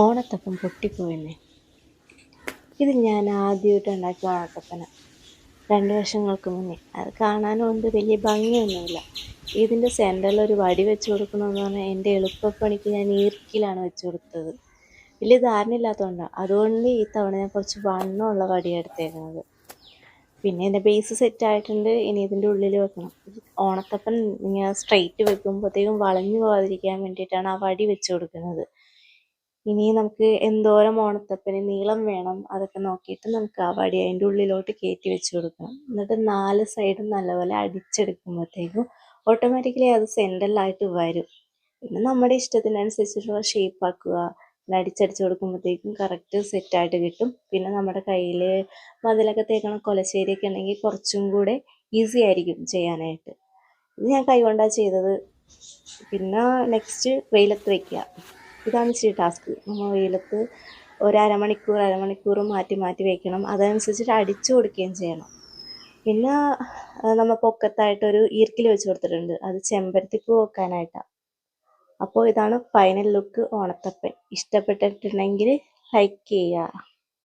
ഓണത്തപ്പം പൊട്ടിപ്പോയെന്നെ. ഇത് ഞാൻ ആദ്യമായിട്ട് ഉണ്ടാക്കിയ ഓണത്തപ്പന 2 വർഷങ്ങൾക്ക് മുന്നേ. അത് കാണാനുണ്ട് വലിയ ഭംഗിയൊന്നുമില്ല. ഇതിൻ്റെ സെൻറ്ററിലൊരു വടി വെച്ച് കൊടുക്കണമെന്ന് പറഞ്ഞാൽ എൻ്റെ എളുപ്പപ്പണിക്ക് ഞാൻ ഈർക്കിലാണ് വെച്ച് കൊടുത്തത്. വലിയ ധാരണയില്ലാത്തതുകൊണ്ടാണ്. അതുകൊണ്ട് ഈ തവണ ഞാൻ കുറച്ച് വണ്ണമുള്ള വടിയാണ് എടുത്തേക്കുന്നത്. പിന്നെ എൻ്റെ ബേസ് സെറ്റ് ആയിട്ടുണ്ട്. ഇനി ഇതിൻ്റെ ഉള്ളിൽ വെക്കണം. ഓണത്തപ്പൻ ഇങ്ങനെ സ്ട്രെയിറ്റ് വെക്കുമ്പോഴത്തേക്കും വളഞ്ഞു പോകാതിരിക്കാൻ വേണ്ടിയിട്ടാണ് ആ വടി വെച്ച് കൊടുക്കുന്നത്. ഇനി നമുക്ക് എന്തോരം ഓണത്തപ്പന് നീളം വേണം അതൊക്കെ നോക്കിയിട്ട് നമുക്ക് ആ വടി അതിൻ്റെ ഉള്ളിലോട്ട് കയറ്റി വെച്ച് കൊടുക്കണം. എന്നിട്ട് 4 സൈഡും നല്ലപോലെ അടിച്ചെടുക്കുമ്പോഴത്തേക്കും ഓട്ടോമാറ്റിക്കലി അത് സെൻറ്ററിലായിട്ട് വരും. പിന്നെ നമ്മുടെ ഇഷ്ടത്തിനനുസരിച്ചിട്ടുള്ള ഷേപ്പ് ആക്കുക. അടിച്ചടിച്ച് കൊടുക്കുമ്പോഴത്തേക്കും കറക്റ്റ് സെറ്റായിട്ട് കിട്ടും. പിന്നെ നമ്മുടെ കയ്യിൽ മതിലൊക്കെ തേക്കണ കൊലശ്ശേരിയൊക്കെ ഉണ്ടെങ്കിൽ കുറച്ചും കൂടെ ഈസി ആയിരിക്കും ചെയ്യാനായിട്ട്. ഇത് ഞാൻ കൈകൊണ്ടാണ് ചെയ്തത്. പിന്നെ നെക്സ്റ്റ് വെയിലത്ത് വയ്ക്കുക. ഇതാണ് ഇച്ചിരി ടാസ്ക്. നമ്മൾ വെയിലത്ത് ഒരു അരമണിക്കൂർ മാറ്റി മാറ്റി വയ്ക്കണം. അതനുസരിച്ചിട്ട് അടിച്ചു കൊടുക്കുകയും ചെയ്യണം. പിന്നെ നമ്മൾ പൊക്കത്തായിട്ടൊരു ഈർക്കിൽ വെച്ച് കൊടുത്തിട്ടുണ്ട്. അത് ചെമ്പരത്തിപ്പൂ വെക്കാനായിട്ടാണ്. അപ്പോൾ ഇതാണ് ഫൈനൽ ലുക്ക് ഓണത്തപ്പൻ. ഇഷ്ടപ്പെട്ടിട്ടുണ്ടെങ്കിൽ ലൈക്ക് ചെയ്യുക.